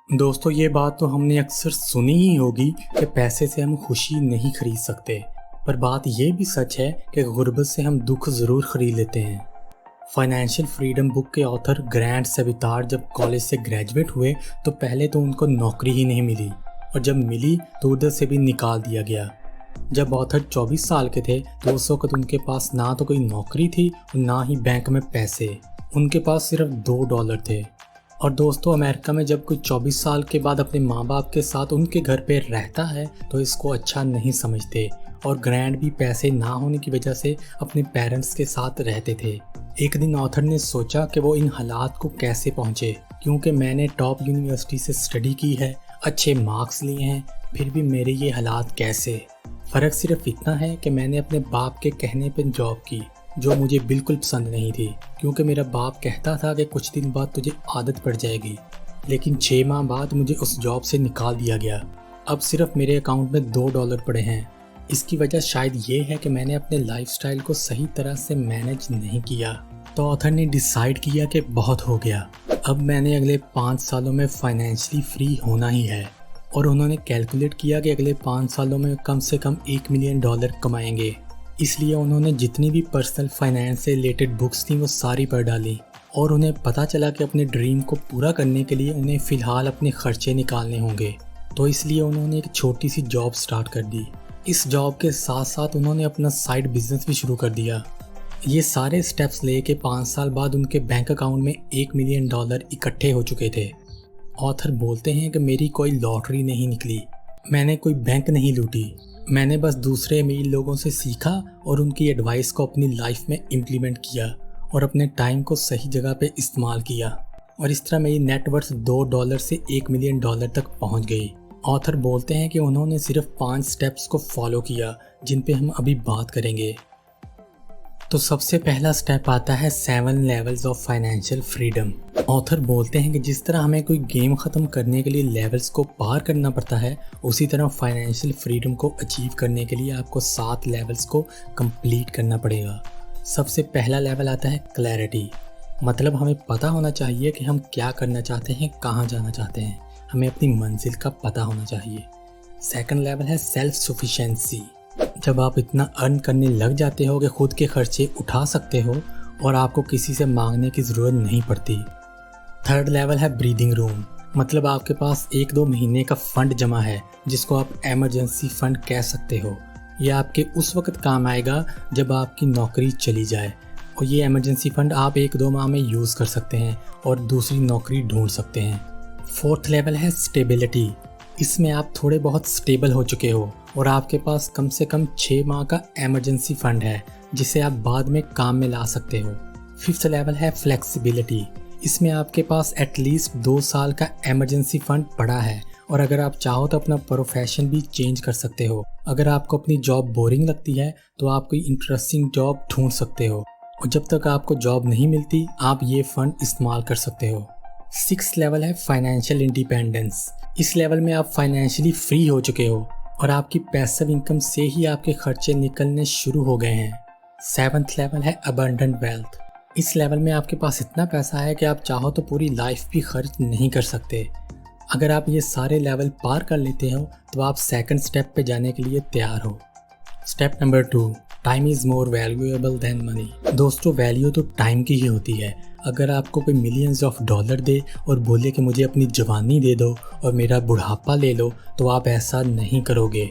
दोस्तों, ये बात तो हमने अक्सर सुनी ही होगी कि पैसे से हम खुशी नहीं खरीद सकते। पर बात ये भी सच है कि गुर्बत से हम दुख ज़रूर खरीद लेते हैं। फाइनेंशियल फ्रीडम बुक के ऑथर ग्रैंट सेवितार जब कॉलेज से ग्रेजुएट हुए तो पहले तो उनको नौकरी ही नहीं मिली, और जब मिली तो उधर से भी निकाल दिया गया। जब ऑथर 24 साल के थे तो उस वक्त उनके पास ना तो कोई नौकरी थी और ना ही बैंक में पैसे। उनके पास सिर्फ $2 थे। और दोस्तों, अमेरिका में जब कोई 24 साल के बाद अपने माँ बाप के साथ उनके घर पे रहता है तो इसको अच्छा नहीं समझते। और ग्रैंड भी पैसे ना होने की वजह से अपने पेरेंट्स के साथ रहते थे। एक दिन ऑथर ने सोचा कि वो इन हालात को कैसे पहुँचे, क्योंकि मैंने टॉप यूनिवर्सिटी से स्टडी की है, अच्छे मार्क्स लिए हैं, फिर भी मेरे ये हालात कैसे। फ़र्क सिर्फ इतना है कि मैंने अपने बाप के कहने पर जॉब की, जो मुझे बिल्कुल पसंद नहीं थी, क्योंकि मेरा बाप कहता था कि कुछ दिन बाद तुझे आदत पड़ जाएगी। लेकिन 6 माह बाद मुझे उस जॉब से निकाल दिया गया। अब सिर्फ मेरे अकाउंट में $2 पड़े हैं। इसकी वजह शायद ये है कि मैंने अपने लाइफस्टाइल को सही तरह से मैनेज नहीं किया। तो ऑथर ने डिसाइड किया कि बहुत हो गया, अब मैंने अगले 5 सालों में फाइनेंशियली फ्री होना ही है। और उन्होंने कैलकुलेट किया कि अगले 5 सालों में कम से कम $1 मिलियन कमाएंगे। इसलिए उन्होंने जितनी भी पर्सनल फाइनेंस से रिलेटेड बुक्स थी वो सारी पढ़ डाली। और उन्हें पता चला कि अपने ड्रीम को पूरा करने के लिए उन्हें फ़िलहाल अपने खर्चे निकालने होंगे। तो इसलिए उन्होंने एक छोटी सी जॉब स्टार्ट कर दी। इस जॉब के साथ साथ उन्होंने अपना साइड बिजनेस भी शुरू कर दिया। ये सारे स्टेप्स लेके 5 साल बाद उनके बैंक अकाउंट में $1 मिलियन इकट्ठे हो चुके थे। ऑथर बोलते हैं कि मेरी कोई लॉटरी नहीं निकली, मैंने कोई बैंक नहीं लूटी, मैंने बस दूसरे अमीर लोगों से सीखा और उनकी एडवाइस को अपनी लाइफ में इम्प्लीमेंट किया और अपने टाइम को सही जगह पे इस्तेमाल किया। और इस तरह मेरी नेटवर्थ $2 से $1 मिलियन तक पहुंच गई। ऑथर बोलते हैं कि उन्होंने सिर्फ 5 स्टेप्स को फॉलो किया, जिन पे हम अभी बात करेंगे। तो सबसे पहला स्टेप आता है 7 levels of financial freedom. Author बोलते हैं कि जिस तरह हमें कोई गेम ख़त्म करने के लिए लेवल्स को पार करना पड़ता है, उसी तरह फाइनेंशियल फ्रीडम को अचीव करने के लिए आपको 7 लेवल्स को कंप्लीट करना पड़ेगा। सबसे पहला लेवल आता है क्लैरिटी, मतलब हमें पता होना चाहिए कि हम क्या करना चाहते हैं, कहाँ जाना चाहते हैं, हमें अपनी मंजिल का पता होना चाहिए। सेकंड लेवल है सेल्फ सफिशिएंसी, जब आप इतना अर्न करने लग जाते हो कि खुद के खर्चे उठा सकते हो और आपको किसी से मांगने की ज़रूरत नहीं पड़ती। थर्ड लेवल है ब्रीदिंग रूम, मतलब आपके पास 1-2 महीने का फंड जमा है, जिसको आप एमरजेंसी फंड कह सकते हो। यह आपके उस वक्त काम आएगा जब आपकी नौकरी चली जाए, और ये एमरजेंसी फंड आप 1-2 माह में यूज़ कर सकते हैं और दूसरी नौकरी ढूंढ सकते हैं। फोर्थ लेवल है स्टेबिलिटी, इसमें आप थोड़े बहुत स्टेबल हो चुके हो और आपके पास कम से कम 6 माह का एमरजेंसी फंड है, जिसे आप बाद में काम में ला सकते हो। फिफ्थ लेवल है फ्लेक्सिबिलिटी, इसमें आपके पास एटलीस्ट 2 साल का एमरजेंसी फंड पड़ा है और अगर आप चाहो तो अपना प्रोफेशन भी चेंज कर सकते हो। अगर आपको अपनी जॉब बोरिंग लगती है तो आप कोई इंटरेस्टिंग जॉब ढूंढ सकते हो, और जब तक आपको जॉब नहीं मिलती आप ये फंड इस्तेमाल कर सकते हो। सिक्स्थ लेवल है फाइनेंशियल इंडिपेंडेंस, इस लेवल में आप फाइनेंशियली फ्री हो चुके हो और आपकी पैसिव इनकम से ही आपके खर्चे निकलने शुरू हो गए हैं। सेवंथ लेवल है अबंडेंट वेल्थ, इस लेवल में आपके पास इतना पैसा है कि आप चाहो तो पूरी लाइफ भी खर्च नहीं कर सकते। अगर आप ये सारे लेवल पार कर लेते हो तो आप सेकंड स्टेप पे जाने के लिए तैयार हो। Step number 2, time is more valuable then money. दोस्तों, वैल्यू तो टाइम की ही होती है। अगर आपको कोई मिलियंस ऑफ डॉलर दे और बोले कि मुझे अपनी जवानी दे दो और मेरा बुढ़ापा ले लो, तो आप ऐसा नहीं करोगे,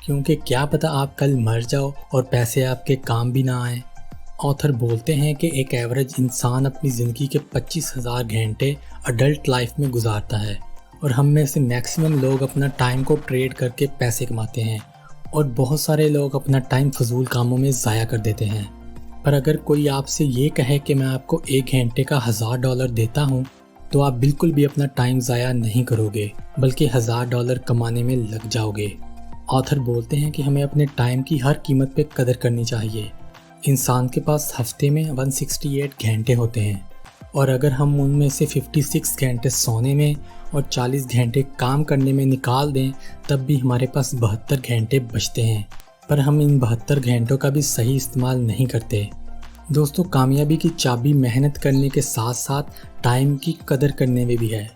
क्योंकि क्या पता आप कल मर जाओ और पैसे आपके काम भी ना आए। ऑथर बोलते हैं कि एक एवरेज इंसान अपनी ज़िंदगी के 25,000 घंटे अडल्ट लाइफ में गुजारता है, और हम में से मैक्सिमम लोग अपना टाइम को ट्रेड करके पैसे कमाते हैं और बहुत सारे लोग अपना टाइम फजूल कामों में ज़ाया कर देते हैं। पर अगर कोई आपसे ये कहे कि मैं आपको 1 घंटे का $1000 देता हूँ, तो आप बिल्कुल भी अपना टाइम ज़ाया नहीं करोगे, बल्कि $1000 कमाने में लग जाओगे। ऑथर बोलते हैं कि हमें अपने टाइम की हर कीमत पे कदर करनी चाहिए। इंसान के पास हफ्ते में 168 घंटे होते हैं, और अगर हम उनमें से 56 घंटे सोने में और 40 घंटे काम करने में निकाल दें, तब भी हमारे पास 72 घंटे बचते हैं। पर हम इन 72 घंटों का भी सही इस्तेमाल नहीं करते। दोस्तों, कामयाबी की चाबी मेहनत करने के साथ साथ टाइम की कदर करने में भी है।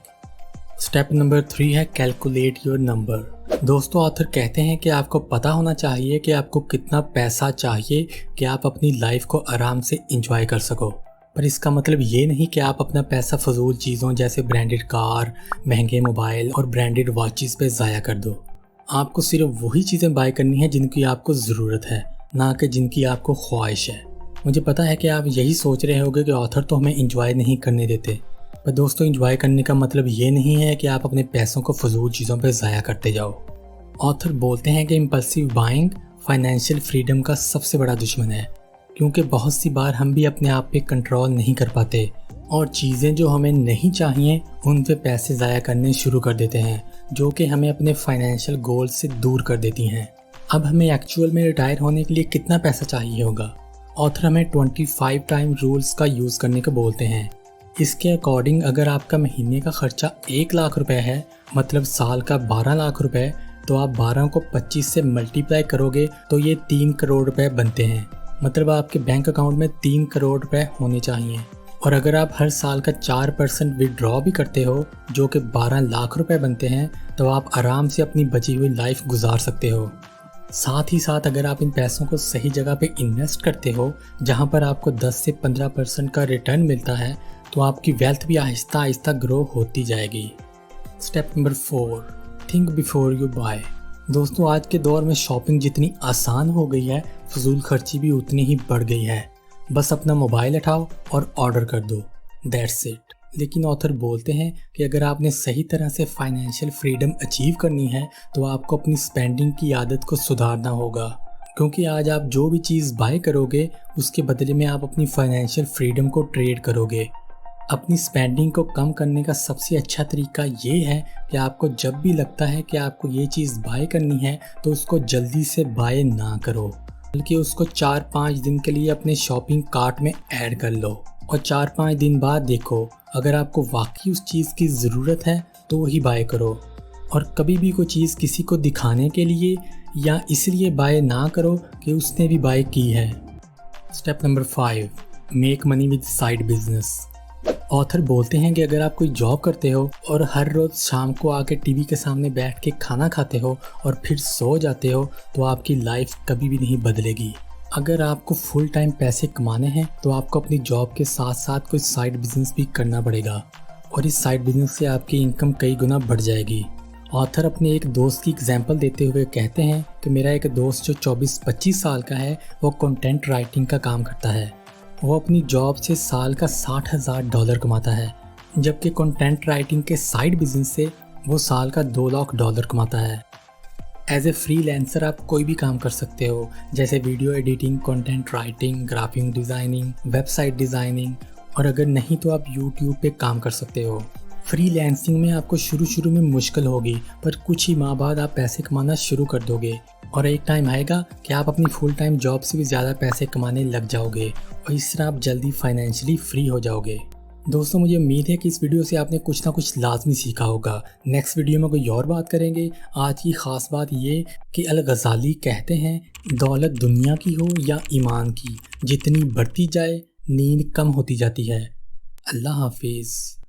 स्टेप नंबर 3 है कैलकुलेट योर नंबर। दोस्तों ऑथर कहते हैं कि आपको पता होना चाहिए कि आपको कितना पैसा चाहिए कि आप अपनी लाइफ को आराम से एंजॉय कर सको। पर इसका मतलब ये नहीं कि आप अपना पैसा फजूल चीज़ों जैसे ब्रांडेड कार, महंगे मोबाइल और ब्रांडेड वॉचेस पे ज़ाया कर दो। आपको सिर्फ वही चीज़ें बाय करनी है जिनकी आपको ज़रूरत है, ना कि जिनकी आपको ख्वाहिश है। मुझे पता है कि आप यही सोच रहे होंगे कि ऑथर तो हमें इंजॉय नहीं करने देते, पर दोस्तों इंजॉय करने का मतलब ये नहीं है कि आप अपने पैसों को फजूल चीज़ों पर ज़ाया करते जाओ। ऑथर बोलते हैं कि इम्पल्सिव बाइंग फाइनेंशियल फ्रीडम का सबसे बड़ा दुश्मन है, क्योंकि बहुत सी बार हम भी अपने आप पे कंट्रोल नहीं कर पाते और चीज़ें जो हमें नहीं चाहिए उन पे पैसे ज़ाया करने शुरू कर देते हैं, जो कि हमें अपने फाइनेंशियल गोल से दूर कर देती हैं। अब हमें एक्चुअल में रिटायर होने के लिए कितना पैसा चाहिए होगा? ऑथर हमें 25 टाइम रूल्स का यूज़ करने को बोलते हैं। इसके अकॉर्डिंग अगर आपका महीने का खर्चा 1 लाख रुपए है, मतलब साल का 12 लाख रुपए, तो आप 12 को 25 से मल्टीप्लाई करोगे तो ये 3 करोड़ रुपए बनते हैं। मतलब आपके बैंक अकाउंट में 3 करोड़ रुपए होने चाहिए। और अगर आप हर साल का 4% विड्रॉ भी करते हो, जो कि 12 लाख रुपए बनते हैं, तो आप आराम से अपनी बची हुई लाइफ गुजार सकते हो। साथ ही साथ अगर आप इन पैसों को सही जगह पे इन्वेस्ट करते हो, जहां पर आपको 10 से 15% का रिटर्न मिलता है, तो आपकी वेल्थ भी आहिस्ता आहिस्ता ग्रो होती जाएगी। Step number 4, think before you buy. दोस्तों आज के दौर में शॉपिंग जितनी आसान हो गई है, फजूल खर्ची भी उतनी ही बढ़ गई है। बस अपना मोबाइल उठाओ और ऑर्डर कर दो, दैट्स इट। लेकिन ऑथर बोलते हैं कि अगर आपने सही तरह से फाइनेंशियल फ्रीडम अचीव करनी है तो आपको अपनी स्पेंडिंग की आदत को सुधारना होगा, क्योंकि आज आप जो भी चीज़ बाय करोगे उसके बदले में आप अपनी फाइनेंशियल फ्रीडम को ट्रेड करोगे। अपनी स्पेंडिंग को कम करने का सबसे अच्छा तरीका ये है कि आपको जब भी लगता है कि आपको ये चीज़ बाय करनी है तो उसको जल्दी से बाय ना करो, बल्कि उसको 4-5 दिन के लिए अपने शॉपिंग कार्ट में ऐड कर लो और 4-5 दिन बाद देखो, अगर आपको वाकई उस चीज़ की ज़रूरत है तो ही बाय करो। और कभी भी कोई चीज़ किसी को दिखाने के लिए या इसलिए बाय ना करो कि उसने भी बाय की है। Step number 5, make money with side business. Author बोलते हैं कि अगर आप कोई जॉब करते हो और हर रोज़ शाम को आके टीवी के सामने बैठ के खाना खाते हो और फिर सो जाते हो, तो आपकी लाइफ कभी भी नहीं बदलेगी। अगर आपको फुल टाइम पैसे कमाने हैं तो आपको अपनी जॉब के साथ साथ कोई साइड बिजनेस भी करना पड़ेगा, और इस साइड बिजनेस से आपकी इनकम कई गुना बढ़ जाएगी। ऑथर अपने एक दोस्त की एग्जांपल देते हुए कहते हैं कि मेरा एक दोस्त जो 24-25 साल का है, वो कंटेंट राइटिंग का काम करता है। वो अपनी जॉब से साल का $60,000 कमाता है, जबकि कंटेंट राइटिंग के साइड बिजनेस से वो साल का $2 लाख कमाता है। एज ए फ्रीलांसर आप कोई भी काम कर सकते हो, जैसे video editing, content writing, graphic designing, website designing, और अगर नहीं तो आप यूट्यूब पे काम कर सकते हो। फ्रीलांसिंग में आपको शुरू में मुश्किल होगी, पर कुछ ही माह बाद आप पैसे कमाना शुरू कर दोगे और एक टाइम आएगा कि आप अपनी फुल टाइम जॉब से भी ज़्यादा पैसे कमाने लग जाओगे और इस तरह आप जल्दी फाइनेंशियली फ्री हो जाओगे। दोस्तों मुझे उम्मीद है कि इस वीडियो से आपने कुछ ना कुछ लाजमी सीखा होगा। नेक्स्ट वीडियो में कोई और बात करेंगे। आज की ख़ास बात ये कि अल गज़ाली कहते हैं, दौलत दुनिया की हो या ईमान की, जितनी बढ़ती जाए नींद कम होती जाती है। अल्लाह हाफिज़।